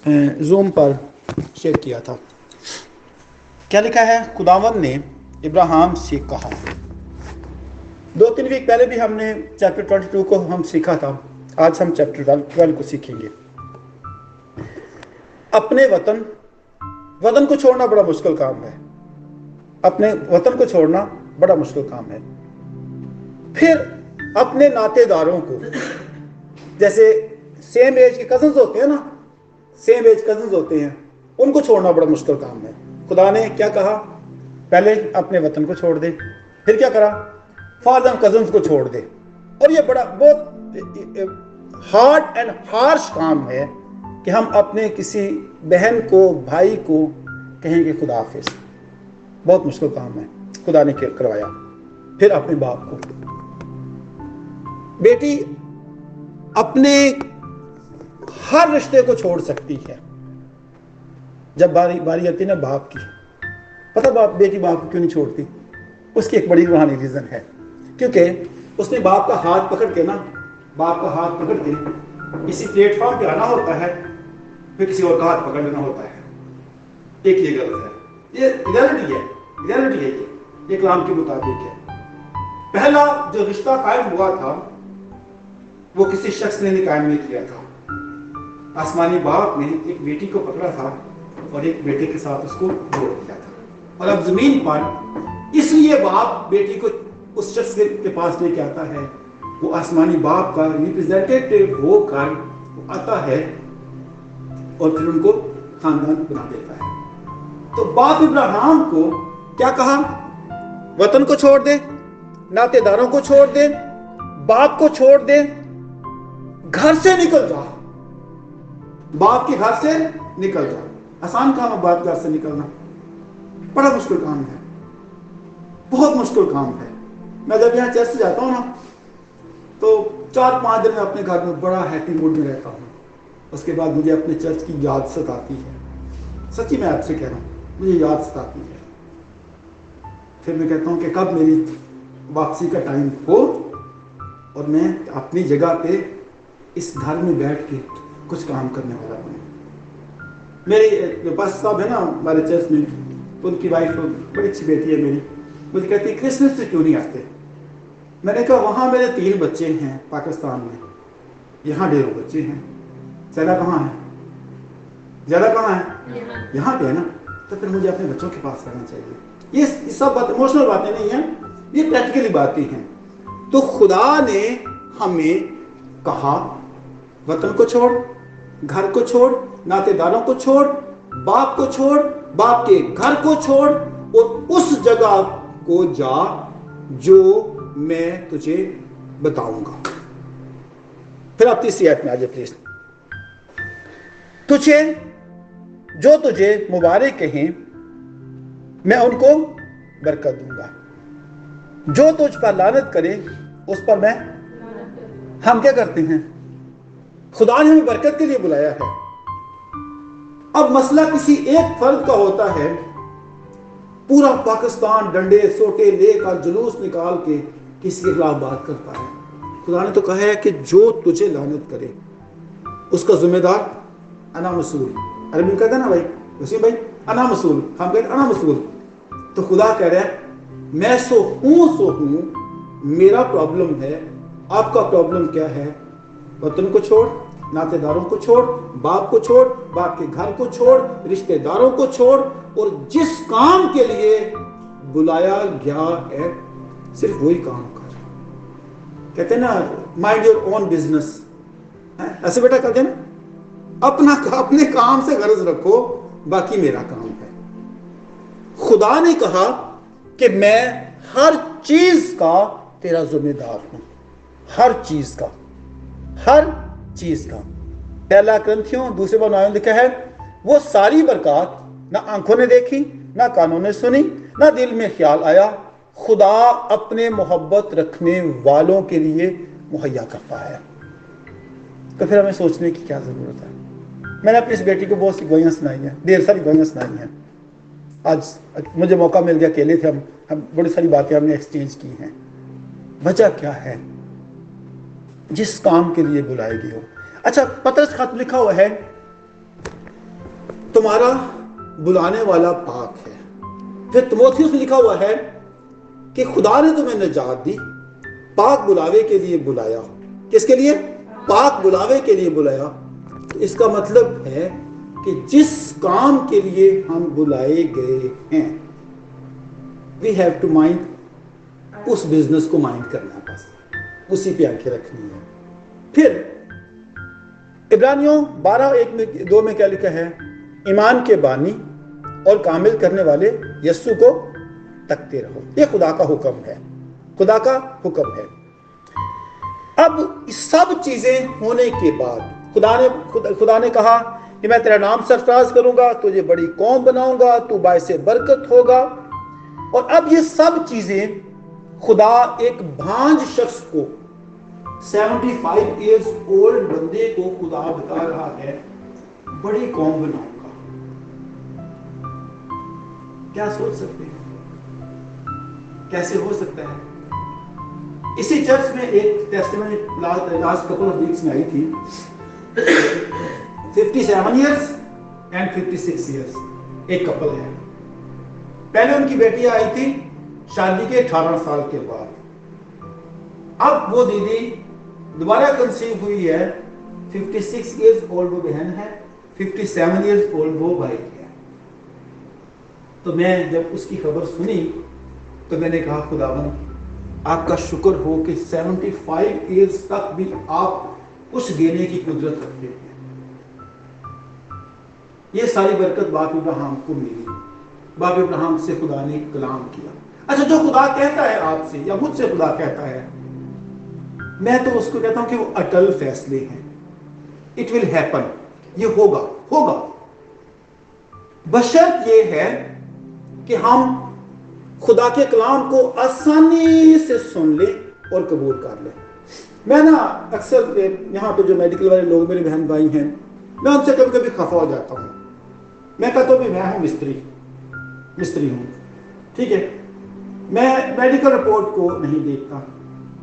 Zoom پر share کیا تھا. کیا لکھا ہے؟ خداوند نے ابراہیم سے کہا. 2-3 ویک پہلے بھی ہم نے چیپٹر 22 کو ہم سیکھا تھا. آج ہم چیپٹر 12 کو سیکھیں گے. اپنے وطن کو چھوڑنا بڑا مشکل کام ہے. اپنے وطن کو چھوڑنا بڑا مشکل کام ہے. پھر اپنے ناطے داروں کو، جیسے سیم ایج کے کزنز ہوتے ہیں نا، سیم ایج کزنز ہوتے ہیں، ان کو چھوڑنا بڑا مشکل کام ہے. خدا نے کیا کہا؟ پہلے اپنے وطن کو چھوڑ دے. پھر کیا کرا؟ فادر اینڈ کزنز کو چھوڑ دے. اور یہ بہت ہارڈ اینڈ ہارش کام ہے کہ ہم اپنے کسی بہن کو، بھائی کو کہیں گے خدا حافظ. بہت مشکل کام ہے. خدا نے کروایا. پھر اپنے باپ کو. بیٹی اپنے ہر رشتے کو چھوڑ سکتی ہے جب باری آتی نا باپ کی. پتہ بیٹی باپ کو کیوں نہیں چھوڑتی؟ اس کی ایک بڑی روحانی ریزن ہے. کیونکہ اس نے باپ کا ہاتھ پکڑ کے کسی پلیٹ فارم پہ آنا ہوتا ہے، پھر کسی اور کا ہاتھ پکڑ لینا ہوتا ہے. ایک یہ غلط ہے. یہ ریالٹی ہے. یہ کلام کے مطابق ہے. پہلا جو رشتہ قائم ہوا تھا وہ کسی شخص نے قائم نہیں کیا تھا. آسمانی باپ نے ایک بیٹی کو پکڑا تھا اور ایک بیٹے کے ساتھ اس کو جوڑ دیا تھا. اور اب زمین پر اس لیے باپ بیٹی کو اس شخص کے پاس لے کے آتا ہے. وہ آسمانی باپ کا ریپرزینٹیٹیو ہو کر وہ آتا ہے اور پھر ان کو خاندان بنا دیتا ہے. تو باپ ابراہیم کو کیا کہا؟ وطن کو چھوڑ دے، ناطے داروں کو چھوڑ دے، باپ کو چھوڑ دے، گھر سے نکل جا. باپ کے گھر سے نکل جا. آسان کام ہے باپ کے گھر سے نکلنا؟ بڑا مشکل کام ہے. بہت مشکل کام ہے. میں جب یہاں چرچ جاتا ہوں نا تو 4-5 دن میں اپنے گھر میں بڑا ہیپی موڈ میں رہتا ہوں. اس کے بعد مجھے اپنے چرچ کی یاد ستاتی ہے. سچی میں آپ سے کہہ رہا ہوں، مجھے یاد ستاتی ہے. پھر میں کہتا ہوں کہ کب میری واپسی کا ٹائم ہو اور میں اپنی جگہ پہ اس گھر میں بیٹھ کے کچھ کام کرنے والا بنوں. میری پاس صاحب ہے نا ہمارے چرچ میں، تو ان کی وائف بڑی اچھی بیٹی ہے میری. مجھے کہتی ہے کرسمس سے کیوں نہیں آتے؟ میں نے کہا وہاں میرے 3 بچے ہیں پاکستان میں، یہاں 1.5 بچے ہیں. زیادہ کہاں ہے؟ یہاں پہ ہے نا. تو پھر مجھے اپنے بچوں کے پاس رہنا چاہیے. یہ سب بات ایموشنل باتیں نہیں ہیں، یہ پریکٹیکلی باتیں ہیں. تو خدا نے ہمیں کہا وطن کو چھوڑ، گھر کو چھوڑ، ناطے داروں کو چھوڑ، باپ کو چھوڑ، باپ کے گھر کو چھوڑ اور اس جگہ کو جا جو میں تجھے بتاؤں گا. پھر آپ تیسری آیت میں آ جائے پلیز. تجھے مبارک کہیں میں ان کو برکت دوں گا، جو تجھ پر لعنت کرے اس پر میں. ہم کیا کرتے ہیں؟ خدا نے ہمیں برکت کے لیے بلایا ہے. اب مسئلہ کسی ایک فرد کا ہوتا ہے، پورا پاکستان ڈنڈے سوٹے لے کر جلوس نکال کے کسی کے خلاف بات کرتا ہے. خدا نے تو کہا ہے کہ جو تجھے لعنت کرے اس کا ذمہ دار انا مسئول. عربی میں کہتے ہیں نا بھائی وسیم بھائی، انا مسئول. ہم کہتے ہیں انا مسئول. تو خدا کہہ رہا ہے میں سو ہوں، میرا پرابلم ہے. آپ کا پرابلم کیا ہے؟ وطن کو چھوڑ، ناطے داروں کو چھوڑ، باپ کو چھوڑ، باپ کے گھر کو چھوڑ، رشتہ داروں کو چھوڑ اور جس کام کے لیے بلایا گیا ہے صرف وہی کام کر. کہتے ہیں نا مائنڈ یور اون بزنس. ایسے بیٹا کہتے ہیں نا اپنے کام سے غرض رکھو، باقی میرا کام ہے. خدا نے کہا کہ میں ہر چیز کا تیرا ذمہ دار ہوں. ہر چیز کا. پہلا کرنتھیوں 2:9 لکھا ہے وہ ساری برکات نہ آنکھوں نے دیکھی، نہ کانوں نے سنی، نہ دل میں خیال آیا، خدا اپنے محبت رکھنے والوں کے لیے مہیا کرتا ہے. تو پھر ہمیں سوچنے کی کیا ضرورت ہے؟ میں نے اپنی اس بیٹی کو بہت سی گوئیاں سنائی ہیں، ڈھیر ساری گوئیاں سنائی ہیں. آج مجھے موقع مل گیا، اکیلے تھے ہم بڑی ساری باتیں ہم نے ایکسچینج کی ہیں. وجہ کیا ہے؟ جس کام کے لیے بلائے گئے ہو. اچھا پترس خط لکھا ہوا ہے تمہارا بلانے والا پاک ہے. پھر تموتھیوس میں لکھا ہوا ہے کہ خدا نے تمہیں نجات دی، پاک بلاوے کے لیے بلایا. کس کے لیے؟ پاک بلاوے کے لیے بلایا. اس کا مطلب ہے کہ جس کام کے لیے ہم بلائے گئے ہیں we have to mind، اس بزنس کو مائنڈ کرنا، بس اسی پہ آنکھیں رکھنی ہے. پھر عبرانیوں 12:1-2 میں کیا لکھا ہے؟ ایمان کے بانی اور کامل کرنے والے یسوع کو تکتے رہو. یہ خدا کا حکم ہے، خدا کا حکم ہے. اب سب چیزیں ہونے کے بعد خدا نے کہا کہ میں تیرا نام سرفراز کروں گا، تجھے بڑی قوم بناؤں گا، تو باعث برکت ہوگا. اور اب یہ سب چیزیں خدا ایک بھانج شخص کو 75 ایئرز اولڈ بندے کو خدا بتا رہا ہے بڑی قوم بناؤں گا. کیا سوچ سکتے ہیں کیسے ہو سکتا ہے؟ اسی چرچ میں ایک testimony last couple of weeks میں آئی تھی. 57 ایئرز اینڈ 56 ایئرز ایک کپل ہے. پہلے ان کی بیٹی آئی تھی شادی کے 18 سال کے بعد. اب وہ دیدی دوبارہ کنسیو ہوئی ہے. 56 ایئرز اولڈ وہ بہن ہے، 57 ایئرز اولڈ وہ بھائی ہے. تو میں جب اس کی خبر سنی تو میں نے کہا خداوند آپ کا شکر ہو کہ 75 ایئرز تک بھی آپ اس گینے کی قدرت رکھتے ہیں. یہ ساری برکت باپ ابراہیم کو ملی. باپ ابراہیم سے خدا نے کلام کیا. اچھا، جو خدا کہتا ہے آپ سے یا مجھ سے خدا کہتا ہے، میں تو اس کو کہتا ہوں کہ وہ اٹل فیصلے ہیں. اٹ ول ہیپن، یہ ہوگا. بشرط یہ ہے کہ ہم خدا کے کلام کو آسانی سے سن لیں اور قبول کر لیں. میں نا اکثر یہاں پہ جو میڈیکل والے لوگ میرے بہن بھائی ہیں، میں ان سے کبھی کبھی خفا ہو جاتا ہوں. میں کہتا ہوں میں ہوں مستری ہوں، ٹھیک ہے. میں میڈیکل رپورٹ کو نہیں دیکھتا،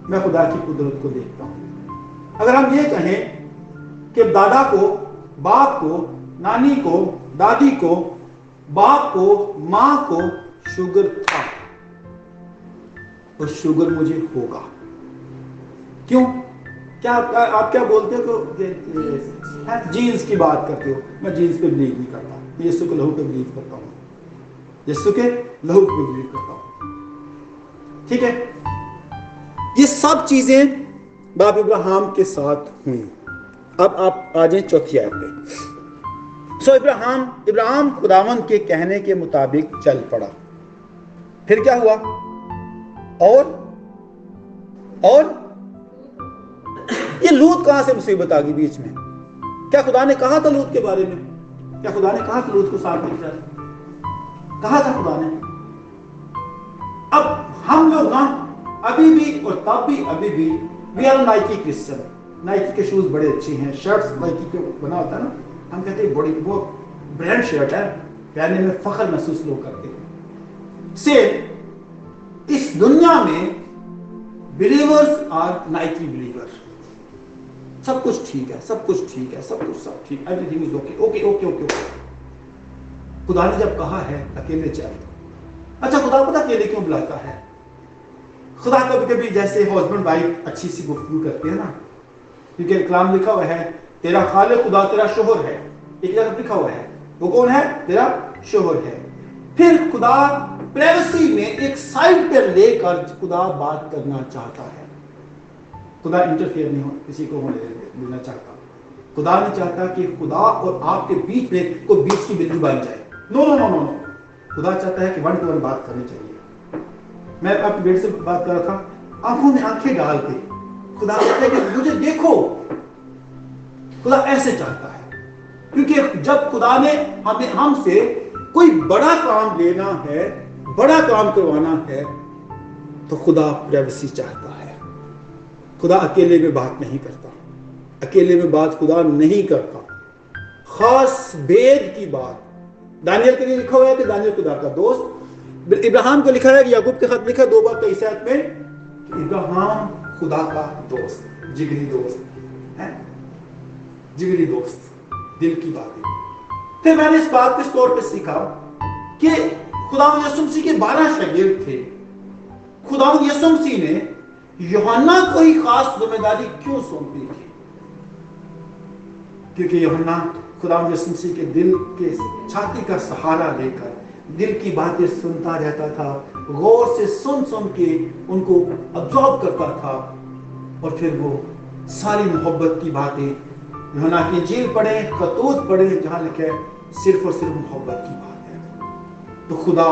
میں خدا کی قدرت کو دیکھتا ہوں. اگر ہم یہ کہیں کہ دادا کو، باپ کو، نانی کو، دادی کو، باپ کو، ماں کو شوگر تھا، اور شوگر مجھے ہوگا. کیوں؟ کیا آپ کیا بولتے ہو کہ جینز کی بات کرتے ہو؟ میں جینز پہ بلیو نہیں کرتا، میں یسوع کے لہو پہ بلیو کرتا ہوں. یسوع کے لہو پہ بلیو کرتا ہوں، ٹھیک ہے. یہ سب چیزیں باپ ابراہیم کے ساتھ ہوئی. اب آپ آ جائیں چوتھی آیت پہ. سو ابراہیم خداوند کے کہنے کے مطابق چل پڑا. پھر کیا ہوا؟ اور یہ لوط کہاں سے مصیبت آ گئی بیچ میں؟ کیا خدا نے کہا تھا لوط کے بارے میں؟ کیا خدا نے کہا کہ لوط کو ساتھ لے جائے؟ کہا تھا خدا نے. اب ہم لوگ نا ابھی بھی اور تب بھی ابھی بھی we are Nike Christian. Nike کے شوز بڑے اچھے ہیں، شرٹس نائکی کے بنا ہوتا ہے نا، ہم کہتے ہیں بڑی وہ برانڈ شرٹ ہے، پہننے میں فخر محسوس لوگ کرتے ہیں. اس دنیا میں بلیورز آر نائکی بلیور. سب کچھ ٹھیک ہے، سب ایوری تھنگ از اوکے. خدا نے جب کہا ہے اکیلے چل. اچھا، خدا پتہ اکیلے کیوں بلاتا ہے؟ خدا کبھی کبھی جیسے ہسبینڈ وائف اچھی سی گفتگو کرتے ہیں نا، کیونکہ کلام لکھا ہوا ہے تیرا خالق خدا تیرا شوہر ہے. ایک جگہ لکھا ہوا ہے وہ کون ہے؟ تیرا شوہر ہے. پھر خدا پرائیویسی میں ایک سائڈ پر لے کر خدا بات کرنا چاہتا ہے. خدا انٹرفیئر نہیں کسی کو ہونے دینا چاہتا. خدا نہیں چاہتا کہ خدا اور آپ کے بیچ میں کوئی بیچ کی بندی بن جائے. نو. خدا چاہتا ہے کہ 1 to 1 بات کرنی چاہیے. میں اپنے بیٹے سے بات کر رہا تھا، آنکھوں میں آنکھیں ڈال کے خدا کہتا ہے کہ مجھے دیکھو. خدا ایسے چاہتا ہے، کیونکہ جب خدا نے ہم سے کوئی بڑا کام لینا ہے، بڑا کام کروانا ہے، تو خدا پرائیویسی چاہتا ہے. خدا اکیلے میں بات نہیں کرتا، اکیلے میں بات خدا نہیں کرتا. خاص بید کی بات دانیل کے لیے لکھا ہوا ہے کہ دانیل خدا کا دوست. ابراہیم کو لکھا ہے کہ یعقوب کے خط لکھا 2:23 میں کہ ابراہیم خدا کا دوست، جگری دوست ہے، جگری دوست، دل کی باتیں. پھر میں نے اس بات کو اس طور پہ سیکھا کہ خداوند یسوع مسیح کے 12 شاگرد تھے. خداوند یسوع مسیح نے یوحنا کو ہی خاص ذمہ داری کیوں سونپی تھی؟ کیونکہ یوحنا خداوند یسوع مسیح کے دل کے چھاتی کا سہارا لے کر دل کی باتیں سنتا رہتا تھا, غور سے سن سن کے ان کو ابزارو کرتا تھا, اور پھر وہ ساری محبت کی باتیں, یوحنا کی انجیل پڑھیں, خطوط پڑھیں, جہاں لکھا ہے صرف اور صرف محبت کی بات ہے. تو خدا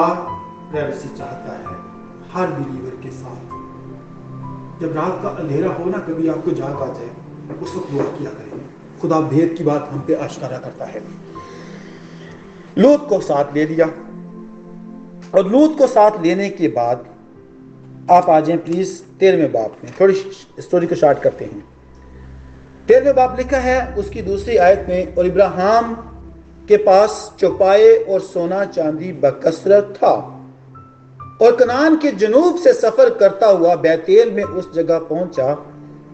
پرائیویسی چاہتا ہے ہر بلیور کے ساتھ. جب رات کا اندھیرا ہو نا, کبھی آپ کو جاگ آ جائے, اس وقت دعا کیا کریں, خدا بھید کی بات ہم پہ آشکارا کرتا ہے. لوط کو ساتھ لے لیا, اور لوط کو ساتھ لینے کے بعد آپ آ جائیں پلیز 13ویں باب میں. تھوڑی اسٹوری کو شارٹ کرتے ہیں. 13ویں باب لکھا ہے اس کی دوسری آیت میں, اور ابراہیم کے پاس چوپائے اور سونا چاندی بکثرت تھا, اور کنعان کے جنوب سے سفر کرتا ہوا بیتیل میں اس جگہ پہنچا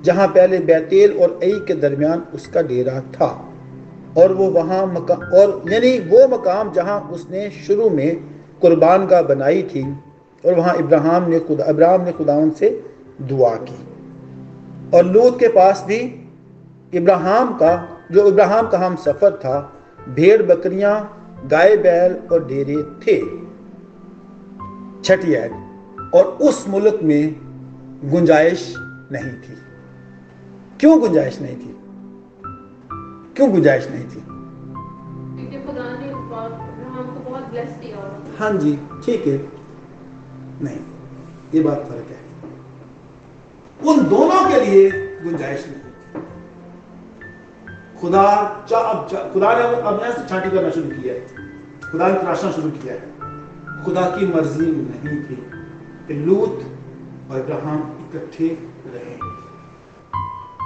جہاں پہلے بیتیل اور ای کے درمیان اس کا ڈیرا تھا, اور وہ وہاں یعنی وہ مقام جہاں اس نے شروع میں قربان گاہ بنائی تھی, اور وہاں ابراہیم نے خداوند سے دعا کی. اور لوط کے پاس بھی ابراہیم کا ہم سفر تھا, بھیڑ بکریاں, گائے بیل اور ڈیرے تھے. 6 آیت, اور اس ملک میں گنجائش نہیں تھی. کیوں گنجائش نہیں تھی؟ کیوں گنجائش نہیں تھی؟ کیونکہ خدا نے ابراہیم کو بہت بلیس کیا. ہاں جی ٹھیک ہے, نہیں یہ بات فرق ہے. ان دونوں کے لیے گنجائش نہیں تھی. خدا نے اب یہاں سے چھانٹی کرنا شروع کیا ہے, خدا نے تراشنا شروع کیا ہے. خدا کی مرضی نہیں تھی کہ لوط اور ابراہیم اکٹھے رہیں.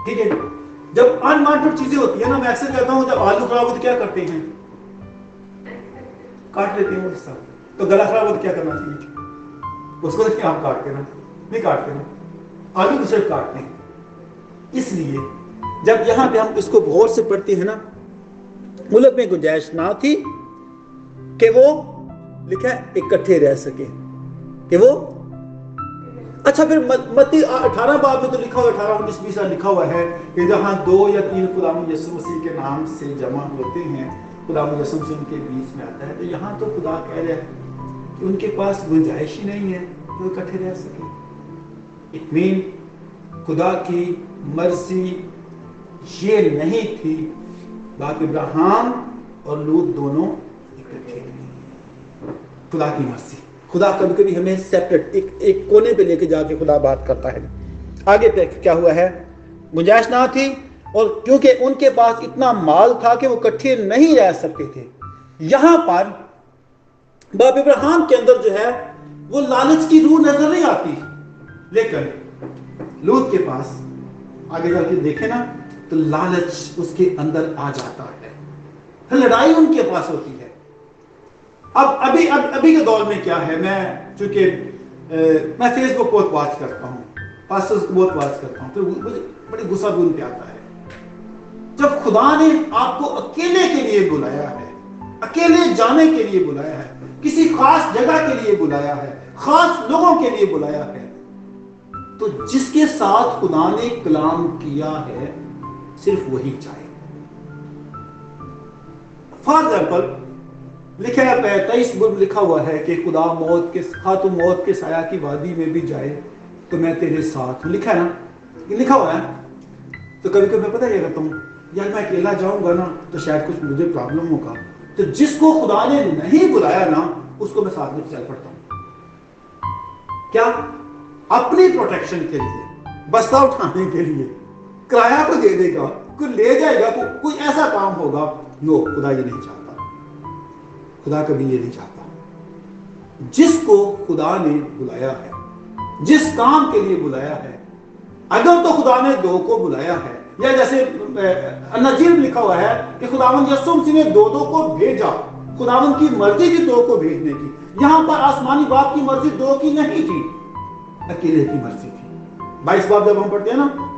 ٹھیک ہے, جب انوانٹڈ چیزیں ہوتی ہیں نا, میں اکثر کہتا ہوں جب آلو خراب ہو تو کیا کرتے ہیں؟ کاٹ لیتے ہیں وہ حصہ. تو گلا خراب ہو تو کیا کرنا چاہیے؟ اس کو دیکھیں آپ کاٹتے نا, نہیں کاٹتے نا, آلو کو صرف کاٹتے ہیں. اس لیے جب یہاں پہ ہم اس کو غور سے پڑھتے ہیں نا, ملک میں گنجائش نہ تھی کہ وہ لکھا ہے اکٹھے رہ سکے, کہ وہ اچھا. پھر متی 18 باب میں تو لکھا ہوا 18 19 20 لکھا ہوا ہے کہ جہاں 2 یا 3 خداوند یسوع مسیح کے نام سے جمع ہوتے ہیں, خداوند یسوع مسیح ان کے بیچ میں آتا ہے. تو یہاں تو خدا کہہ رہا ہے کہ ان کے پاس گنجائش ہی نہیں ہے کہ وہ اکٹھے رہ سکے. اٹ مین خدا کی مرضی یہ نہیں تھی باپ ابراہیم اور لوط دونوں اکٹھے تھے. خدا کی مرضی. خدا کبھی کبھی ہمیں سیپریٹ ایک کونے پہ لے کے جا کے خدا بات کرتا ہے. آگے پہ کیا ہوا ہے؟ گنجائش نہ تھی, اور کیونکہ ان کے پاس اتنا مال تھا کہ وہ اکٹھے نہیں رہ سکتے تھے. یہاں پر باپ ابراہیم کے اندر جو ہے وہ لالچ کی روح نظر نہیں آتی, لیکن لوط کے پاس آگے جا کے دیکھیں نا تو لالچ اس کے اندر آ جاتا ہے. لڑائی ان کے پاس ہوتی ہے. ابھی کے دور میں کیا ہے, چونکہ میں فیس بک بہت واچ کرتا ہوں, پاسٹرز کو بہت واچ کرتا ہوں, تو مجھے بڑی غصہ بھی ان پہ آتا ہے. جب خدا نے آپ کو اکیلے کے لیے بلایا ہے, اکیلے جانے کے لیے بلایا ہے, کسی خاص جگہ کے لیے بلایا ہے, خاص لوگوں کے لیے بلایا ہے, تو جس کے ساتھ خدا نے کلام کیا ہے صرف وہی چاہے. فار ایگزامپل لکھا ہے 23 میں لکھا ہوا ہے کہ خدا موت کے سایہ کی وادی میں بھی جائے تو میں تیرے ساتھ ہوں. لکھا ہے نا, یہ لکھا ہوا ہے. تو کبھی کبھی میں پتہ یہ کہتا ہوں یار میں اکیلا جاؤں گا نا تو شاید کچھ مجھے پرابلم ہوگا, تو جس کو خدا نے نہیں بلایا نا اس کو میں ساتھ میں چل پڑتا ہوں. کیا؟ اپنی پروٹیکشن کے لیے, بستہ اٹھانے کے لیے, کرایہ کو دے دے گا, کوئی لے جائے گا, کوئی ایسا کام ہوگا. نو, خدا یہ نہیں چاہتا. خدا کبھی یہ نہیں چاہتا. جس کو خدا نے بلایا ہے, جس کام کے لیے بلایا ہے, اگر تو خدا نے 2 کو بلایا ہے, یا جیسے انجیل میں لکھا ہوا ہے کہ خداوند یسوع مسیح نے 2 کو بھیجا, خداوند کی مرضی تھی 2 کو بھیجنے کی. یہاں پر آسمانی باپ کی مرضی 2 کی نہیں تھی, اکیلے کی مرضی تھی. 22 باب جب ہم پڑھتے ہیں نا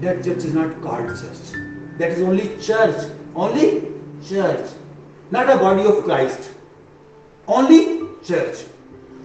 that church is not called church, that is only church, not a body of Christ, only church।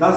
10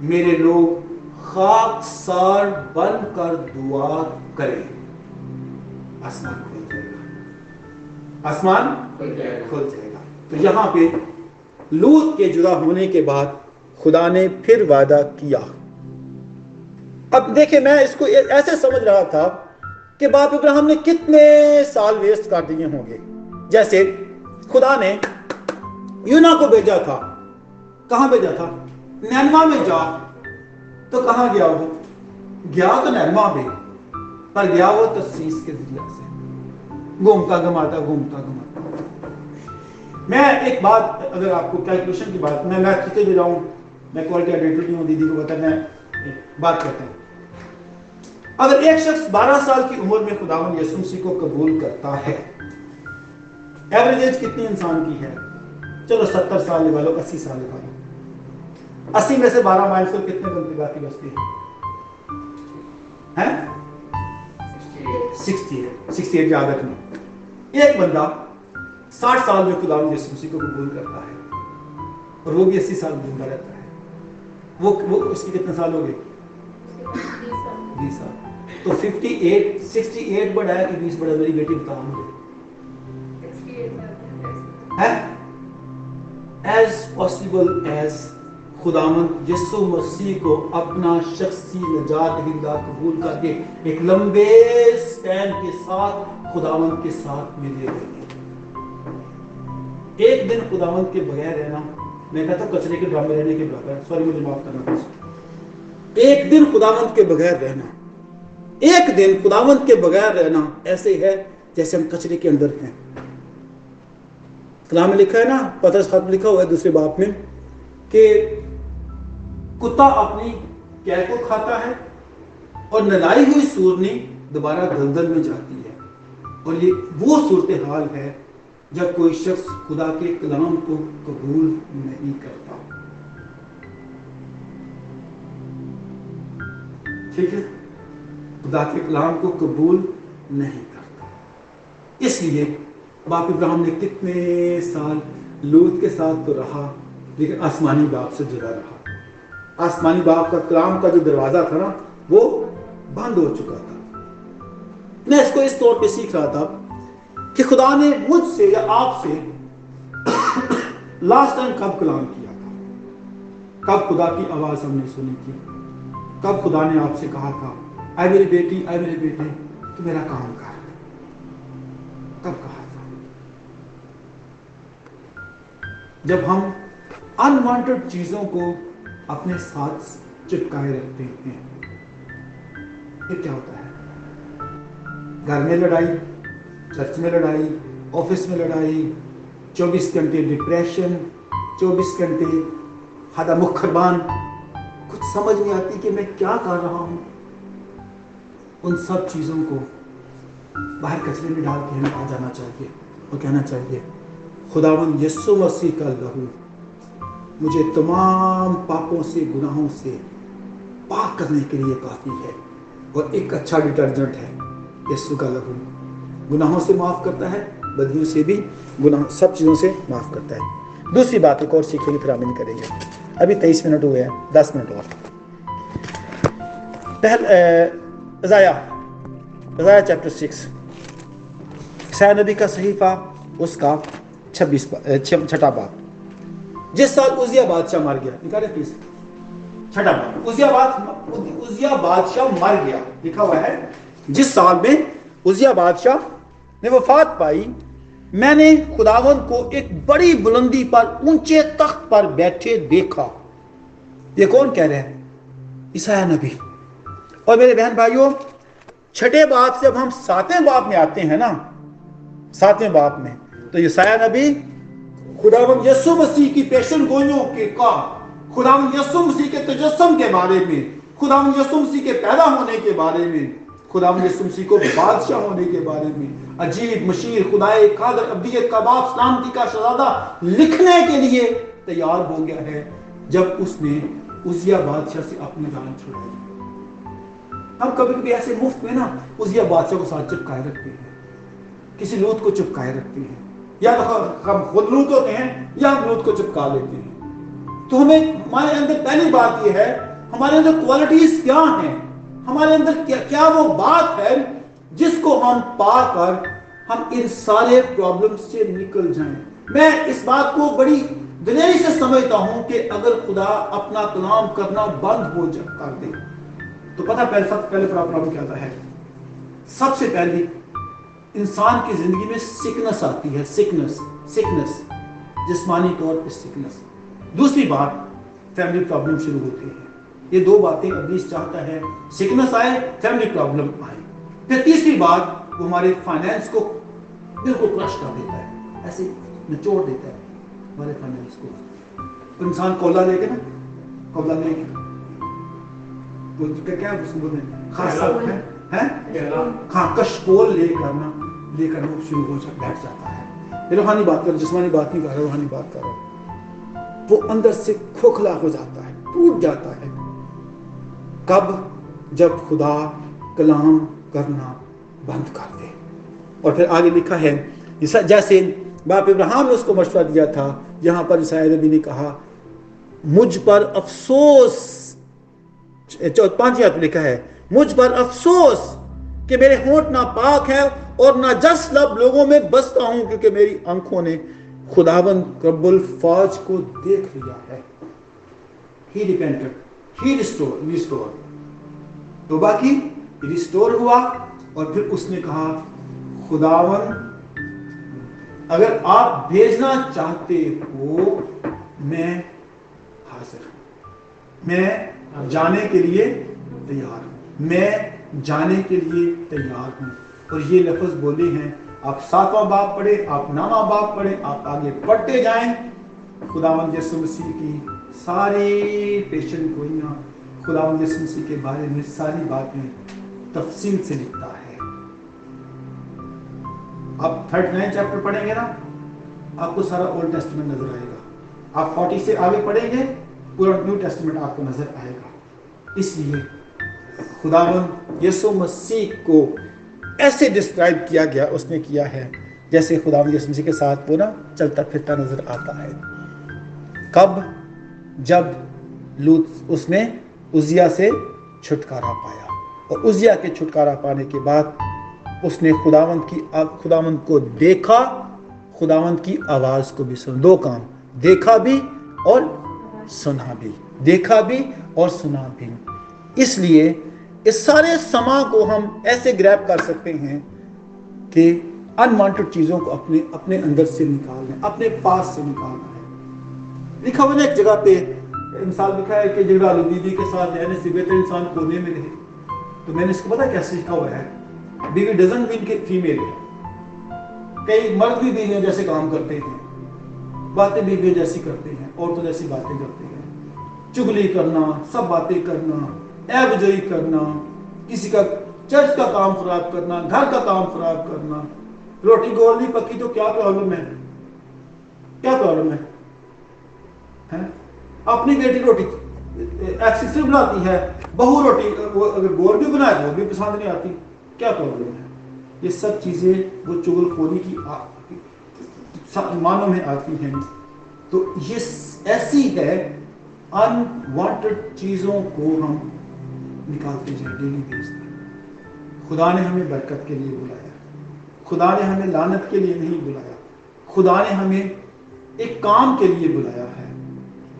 میرے لوگ خاکسار بن کر دعا کریں، آسمان کھل جائے گا، آسمان کھل جائے گا۔ تو یہاں پہ لوط کے جدا ہونے کے بعد خدا نے پھر وعدہ کیا۔ اب دیکھیں، میں اس کو ایسے سمجھ رہا تھا کہ باپ ابراہیم نے کتنے سال ویسٹ کر دیے ہوں گے۔ جیسے خدا نے یونا کو بھیجا تھا، کہاں بھیجا تھا؟ نینوا میں جا، تو کہاں گیا وہ؟ گیا تو نینوا میں، پر گیا وہ ترسیس کے ذریعے سے، گھومتا گھماتا گھومتا گھماتا۔ میں ایک بات، اگر آپ کو کیلکولیشن کی بات، میں سیکھے بھی رہا ہوں، میں کوالٹی آئیڈینٹی ہوں، دیدی کو بتانا ہے، بات کرتے ہیں۔ اگر ایک شخص 12 سال کی عمر میں خداوند یسوع مسیح کو قبول کرتا ہے، ایوریج ایج کتنی انسان کی ہے؟ چلو 70 سال لگا لو، 80 سال لگا لو، 80 میں سے 12 مائنس کر کتنے بنتے باقی بچتے ہیں؟ 68 یاد رکھنا۔ ایک بندہ 60 سال میں خداوند یسوع مسیح کو قبول کرتا ہے اور وہ بھی 80 سال زندہ رہتا ہے، وہ اس کی کتنے سال ہو گئے؟ 20 سال۔ تو 68 بڑا ہے کہ 20 بڑا؟ میری بیٹی بتا مجھے۔ ایز پاسبل ایز خداوند یسوع مسیح کو اپنا شخصی نجات دہندہ قبول کر کے ایک لمبے سپین کے ساتھ خداوند کے ساتھ ملے گئے۔ ایک دن خداوند کے بغیر رہنا، میں کہتا ہوں کچرے کے ڈرام میں رہنے کے برابر ہے، سوری مجھے معاف کرنا۔ ایک دن خداوند کے بغیر رہنا، ایک دن خداوند کے بغیر رہنا ایسے ہے جیسے ہم کچرے کے اندر ہیں۔ کلام میں لکھا ہے نا، پترس خط میں لکھا ہوا ہے دوسرے باب میں کہ کتا اپنی کیل کو کھاتا ہے اور نلائی ہوئی سورنی دوبارہ دلدل میں جاتی ہے، اور یہ وہ صورتحال ہے جب کوئی شخص خدا کے کلام کو قبول نہیں کرتا۔ ٹھیک ہے، خدا کے کلام کو قبول نہیں کرتا۔ اس لیے باپ ابراہیم نے کتنے سال لوط کے ساتھ تو رہا، لیکن آسمانی باپ سے جدا رہا۔ آسمانی باپ کا کلام کا جو دروازہ تھا نا، وہ بند ہو چکا تھا۔ میں اس کو اس طور پہ سیکھ رہا تھا کہ خدا نے مجھ سے یا آپ سے لاسٹ ٹائم کب کلام کیا تھا، کب خدا کی آواز ہم نے سنی تھی، کب خدا نے آپ سے کہا تھا اے میری بیٹی، اے میرے بیٹے، تو میرا کام کر، کب کہا تھا؟ جب ہم انوانٹڈ چیزوں کو اپنے ساتھ چپکائے رکھتے ہیں، پھر کیا ہوتا ہے؟ گھر میں لڑائی، چرچ میں لڑائی، آفس میں لڑائی، 24 گھنٹے ڈپریشن، 24 گھنٹے ہدہ مکھربان، کچھ سمجھ نہیں آتی کہ میں کیا کر رہا ہوں۔ ان سب چیزوں کو باہر کچرے میں ڈال کے ہمیں آ جانا چاہیے اور کہنا چاہیے خداوند یسوع مسیح کا لہو مجھے تمام پاپوں سے، گناہوں سے پاک کرنے کے لیے کافی ہے، اور ایک اچھا ڈٹرجنٹ ہے یسوع کا لہو۔ گناہوں سے معاف کرتا ہے، بدیوں سے بھی، گناہ سب چیزوں سے معاف کرتا ہے۔ دوسری بات ایک اور سیکھیں گے، پھر آمین کریں گے۔ ابھی 23 منٹ ہوئے ہیں، 10 منٹ اور۔ عزائیہ چیپٹر 6، عیسیٰ نبی کا صحیفہ، اس کا 6واں باب۔ جس سال عزیہ بادشاہ مر گیا، نکالے پلیز 6واں باب۔ عزیہ بادشاہ مر گیا، لکھا ہوا ہے جس سال میں عزیہ بادشاہ نے وفات پائی، میں نے خداوند کو ایک بڑی بلندی پر اونچے تخت پر بیٹھے دیکھا۔ یہ کون کہہ رہے ہیں؟ عیسیٰ نبی۔ اور میرے بہن بھائیوں، 6 باب سے اب ہم 7ویں باب میں آتے ہیں نا، 7ویں باب میں تو عیسیٰ نبی خداوند یسوع مسیح کی پیشن گوئیوں کے کا، خداوند یسوع مسیح کے تجسم کے بارے میں، خداوند یسوع مسیح کے پیدا ہونے کے بارے میں، خداوند یسوع مسیح کو بادشاہ ہونے کے بارے میں، عجیب مشیر، خدائے قادر، ابدیت کا باپ، سلامتی کا شہزادہ لکھنے کے لیے تیار ہو گیا ہے جب اس نے عزیہ بادشاہ سے اپنی جان چھڑائی۔ ہم کبھی کبھی ایسے مفت میں نا عزیہ بادشاہ کو ساتھ چپکائے رکھتے ہیں، کسی لوط کو چپکائے رکھتے ہیں، یا ہم خود لوط ہوتے ہیں یا ہم لوط کو چپکا لیتے ہیں۔ تو ہمیں ہمارے اندر پہلی بات یہ ہے ہمارے اندر کوالٹیز کیا ہیں, ہمارے اندر کیا وہ بات ہے جس کو ہم پا کر ہم ان سارے پرابلمز سے نکل جائیں. میں اس بات کو بڑی دلیری سے سمجھتا ہوں کہ اگر خدا اپنا کلام کرنا بند ہو کر دے تو پتہ سب سے پہلے پرابلم کیا ہوتا ہے. سب سے پہلی انسان کی زندگی میں سکنس آتی ہے, سکنس جسمانی طور پہ سکنس. دوسری بات فیملی پرابلم شروع ہوتے ہیں. یہ دو باتیں ابلیس چاہتا ہے, سکنس آئے, فیملی پرابلم آئے. پھر تیسری بات وہ ہمارے فائنینس کو بالکل کرش کر دیتا ہے, ایسے نچوڑ دیتا ہے ہمارے فائنینس کو. انسان کولا لے کے نا, کولا لے کے کیا اس کو خاصا ہے ہاں کشکول لے کر وہ شروع ہو بیٹھ جاتا ہے. یہ روحانی بات کر, جسمانی بات نہیں کر رہا, روحانی بات کر رہا. وہ اندر سے کھوکھلا ہو جاتا ہے, ٹوٹ جاتا ہے. کب؟ جب خدا کلام کرنا بند کر دے. اور پھر آگے لکھا ہے جیسے باپ ابراہیم نے اس کو مشورہ دیا تھا, یہاں پر عیسائی نبی نے کہا مجھ پر افسوس, 5 آیت میں لکھا ہے مجھ پر افسوس کہ میرے ہونٹ ناپاک ہیں اور ناجس لب لوگوں میں بستا ہوں, کیونکہ میری آنکھوں نے خداوند رب الفاظ کو دیکھ لیا ہے. He repented, he restored. توبہ کی, ریسٹور ہوا, اور پھر اس نے کہا خداوند اگر آپ بھیجنا چاہتے ہو میں حاضر ہوں, میں جانے کے لیے تیار ہوں, میں جانے کے لیے تیار ہوں. اور یہ لفظ بولے ہیں, آپ 7واں باب پڑھیں, آپ 9واں باب پڑھیں, آپ آگے پڑھتے جائیں. خداوند یسوع مسیح کی ساری پیشن گوئیاں, خداوند یسوع مسیح کے بارے میں ساری باتیں تفصیل سے لکھتا ہے. آپ 39 چیپٹر پڑھیں گے نا, آپ کو سارا اولڈ ٹیسٹمنٹ نظر آئے گا. آپ 40 سے آگے پڑھیں گے, پورا نیو ٹیسٹمنٹ آپ کو نظر آئے گا. اس لیے خداوند یسوع مسیح کو ایسے ڈسکرائب کیا گیا, اس نے کیا ہے جیسے خداوند یسوع مسیح کے ساتھ وہ نا چلتا پھرتا نظر آتا ہے. کب؟ جب لوط اس نے عزیہ سے چھٹکارا پایا, اور عزیہ کے چھٹکارا پانے کے بعد اس نے خداوند کو دیکھا, خداوند کی آواز کو بھی سنا. 2 کام, دیکھا بھی اور سنا بھی, دیکھا بھی اور سنا بھی. اس لیے اس سارے سما کو ہم ایسے گریب کر سکتے ہیں کہ انوانٹڈ چیزوں کو اپنے اندر سے نکالنا, اپنے پاس سے نکالنا ہے. لکھا ہوا ایک جگہ پہ مثال لکھا ہے کہ جگرالو بیوی کے ساتھ رہنے سے بہتر انسان کونے میں رہے. تو میں نے اس کو پتا کیسے لکھا ہوا ہے, بیوی ڈزنٹ مین کہ فیمیل ہے. کئی مرد بھی بیویوں جیسے کام کرتے ہیں, باتیں بیویوں جیسی کرتے ہیں, عورتوں جیسی باتیں کرتے ہیں, چغلی کرنا, سب باتیں کرنا, عیب جوئی کرنا, کسی کا چرچ کا کام خراب کرنا, گھر کا کام خراب کرنا. روٹی گول نہیں پکی تو کیا پرابلم ہے, کیا پرابلم ہے؟ اپنی بیٹی روٹی ایکسیسو بناتی ہے, بہو روٹی اگر گول بھی بنائے تو بھی پسند نہیں آتی, کیا پرابلم ہے؟ یہ سب چیزیں وہ چغل خوری کی معنوں میں آتی ہیں. تو یہ ایسی ہے, انوانٹڈ چیزوں کو ہم نکالتے جائیں ڈیلی بیس پر. خدا نے ہمیں برکت کے لیے بلایا, خدا نے ہمیں لعنت کے لیے نہیں بلایا, خدا نے ہمیں ایک کام کے لیے بلایا ہے.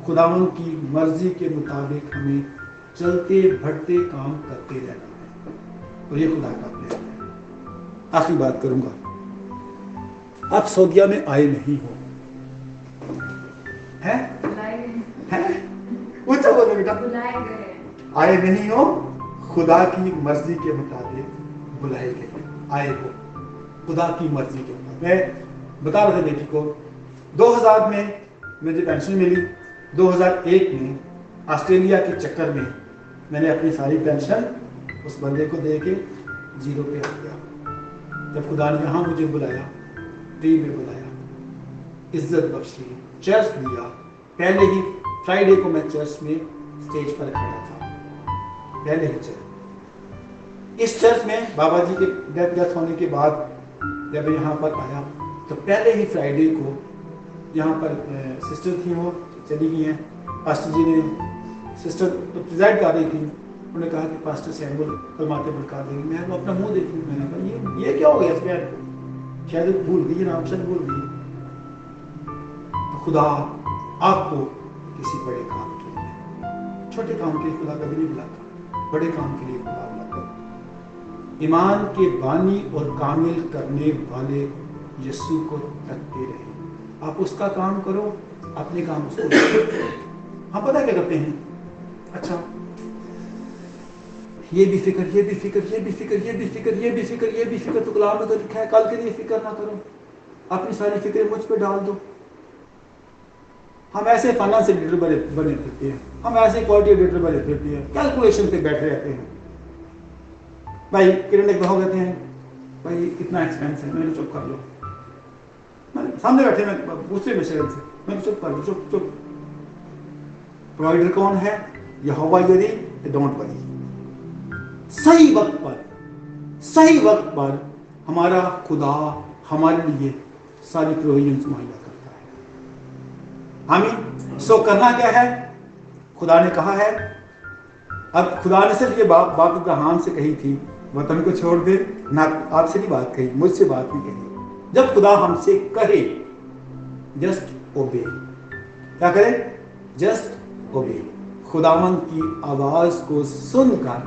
خداوند کی مرضی کے مطابق ہمیں چلتے بڑھتے کام کرتے رہنا ہے, اور یہ خدا کا پلان ہے. آخری بات کروں گا, آپ سعودیہ میں آئے نہیں ہو, اونچا بولو بیٹا, آئے نہیں ہو, خدا کی مرضی کے مطابق بلائے گئے, آئے ہو خدا کی مرضی کے مطابق. میں بتا رہا تھا بیٹی کو 2000 میں مجھے پینشن ملی, 2001 میں آسٹریلیا کے چکر میں میں نے اپنی ساری پینشن اس بندے کو دے کے 0 پہ آ گیا. جب خدا نے یہاں مجھے بلایا, ٹی میں بلایا, عزت بخشی, چرچ دیا. پہلے ہی فرائیڈے کو میں چرچ میں اسٹیج پر کھڑا تھا, پہلے ہی چرچ. اس چرچ میں بابا جی کے ڈیتھ ہونے کے بعد جب یہاں پر آیا تو پہلے ہی فرائیڈے کو یہاں پر سسٹر تھی, وہ چلی گئی ہیں, پاسٹر جی نے سسٹر پریزائڈ کر رہی تھی، انہوں نے کہا کہ پاسٹر سیمول کلمات پڑھا دیں گے. میں نے اپنا منہ دیکھی، میں نے کہا یہ کیا ہو گیا اس بہن کو؟ شاید بھول گئی نام، شاید بھول گئی. تو خدا آپ کو کسی بڑے کام کے لیے، چھوٹے کام کے لیے خدا کبھی نہیں بلاتا، بڑے کام کے لیے خدا بلاتا. ایمان کے بانی اور کامل کرنے والے یسوع کو تکتے رہے. آپ اس کا کام کرو، اپنے کام اس کو کرو. ہم پتہ کیا کرتے ہیں؟ اچھا یہ بھی فکر، یہ بھی فکر، یہ بھی فکر، یہ بھی فکر، یہ بھی فکر، یہ بھی فکر. تو کلام میں تو لکھا ہے کل کے لیے فکر نہ کرو. اپنی ساری فکر مجھ پہ ڈال دو. ہم ایسے فائنانس لیڈر بنے پھرتے ہیں، ہم ایسے کوالٹی لیڈر بنے پھرتے ہیں، کیلکولیشن پہ بیٹھے رہتے ہیں. بھائی کرن ایک بہو کہتے ہیں بھائی اتنا ایکسپینس ہے. میں نے چپ کر لو، سامنے بیٹھے میں دوسرے مشرل سے، میں نے چپ کر لو، چپ چپ. پرووائڈر کون ہے؟ یہوہ یری، ڈونٹ وری. صحیح وقت پر ہمارا خدا ہمارے لیے ساری پروویژنز مہیا کرتا ہے. آمین. سو کرنا کیا ہے؟ خدا نے کہا ہے. اب خدا نے صرف یہ بات ابراہیم سے کہی تھی، وطن کو چھوڑ دے. نہ آپ سے نہیں بات کہی، مجھ سے بات نہیں کہی. جب خدا ہم سے کہے جسٹ اوبے. کیا کرے؟ Just obey. خداوند کی آواز کو سن کر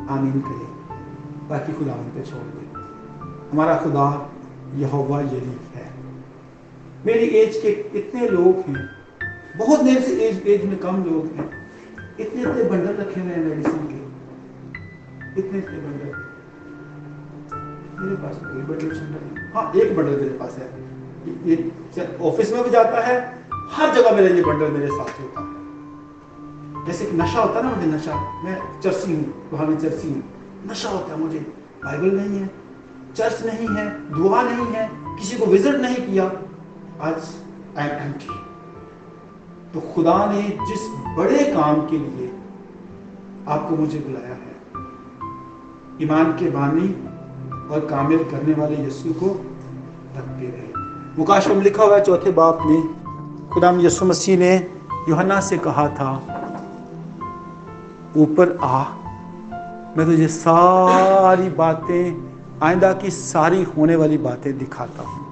آمین کرے، باقی خداوند پہ چھوڑ دے. ہمارا خدا یہوہ یری ہے. میری ایج کے اتنے لوگ ہیں، بہت دیر سے ایج میں کم لوگ ہیں، اتنے بنڈل رکھے ہوئے ہیں میڈیسن کے، اتنے بنڈل. میرے پاس کوئی بنڈل نہیں. ہاں ایک بنڈل میرے پاس ہے، یہ آفس میں بھی جاتا ہے، ہر جگہ میرا یہ بنڈل میرے ساتھ ہوتا ہے. جیسے کہ نشہ ہوتا ہے نا، مجھے نشہ، میں چرسی ہوں، وہاں میں چرسی ہوں، نشہ ہوتا ہے مجھے. بائبل نہیں ہے، چرچ نہیں ہے، دعا نہیں ہے، کسی کو وزٹ نہیں کیا، آج آئی ایم ایمپٹی. تو خدا نے جس بڑے کام کے لیے آپ کو مجھے بلایا ہے، ایمان کے بانی اور کامل کرنے والے یسوع کو تکتے رہے. مکاشفہ میں لکھا ہوا ہے 4 باب میں، خدا یسوع مسیح نے یوحنا سے کہا تھا اوپر آ، میں تجھے ساری باتیں، آئندہ کی ساری ہونے والی باتیں دکھاتا ہوں.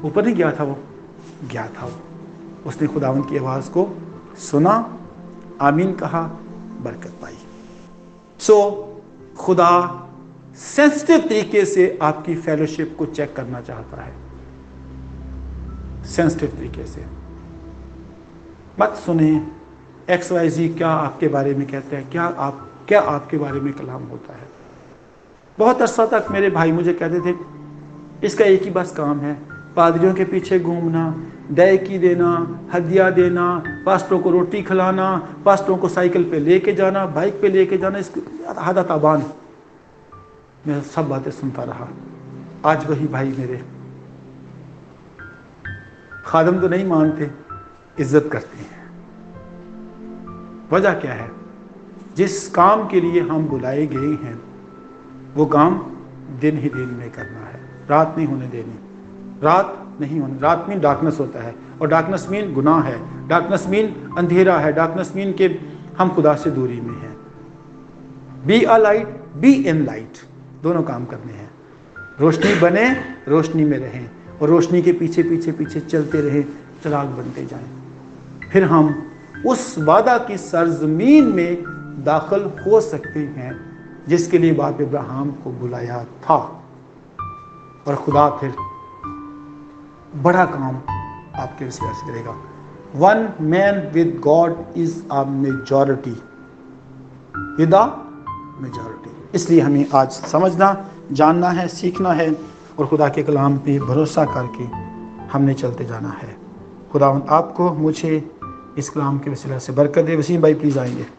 اوپر نہیں گیا تھا، وہ گیا تھا. اس نے خداوند کی آواز کو سنا، آمین کہا، برکت پائی. سو خدا سینسٹیو طریقے سے آپ کی فیلوشپ کو چیک کرنا چاہتا ہے. سینسٹیو طریقے سے مت سنیں ایکس وائی زی کیا آپ کے بارے میں کہتے ہیں، کیا آپ کے بارے میں کلام ہوتا ہے. بہت عرصہ تک میرے بھائی مجھے کہتے تھے اس کا ایک ہی بس کام ہے، پادریوں کے پیچھے گھومنا، دائیکی دینا، ہدیہ دینا، پاسٹروں کو روٹی کھلانا، پاسٹروں کو سائیکل پہ لے کے جانا، بائک پہ لے کے جانا. اس حد تابان میں سب باتیں سنتا رہا. آج وہی بھائی میرے خادم تو نہیں مانتے، عزت کرتے ہیں. وجہ کیا ہے؟ جس کام کے لیے ہم بلائے گئے ہیں وہ کام دن ہی دن میں کرنا ہے، رات نہیں ہونے دینی. رات نہیں ہونے، رات میں ڈارکنس ہوتا ہے، اور ڈارکنس مین گناہ ہے، ڈارکنس مین اندھیرا ہے، ڈارکنس مین کہ ہم خدا سے دوری میں ہیں. Be a light, be in light, دونوں کام کرنے ہیں. روشنی بنے، روشنی میں رہیں، اور روشنی کے پیچھے پیچھے پیچھے چلتے رہیں، چراغ بنتے جائیں. پھر ہم اس وعدہ کی سرزمین میں داخل ہو سکتے ہیں جس کے لیے باپ ابراہیم کو بلایا تھا. اور خدا پھر بڑا کام آپ کے وسیلے سے کرے گا. One man with God is a majority, with a majority. اس لیے ہمیں آج سمجھنا، جاننا ہے، سیکھنا ہے، اور خدا کے کلام پہ بھروسہ کر کے ہم نے چلتے جانا ہے. خدا آپ کو، مجھے اس کلام کے وسیلے سے برکت دے. وسیم بھائی پلیز آئیں گے.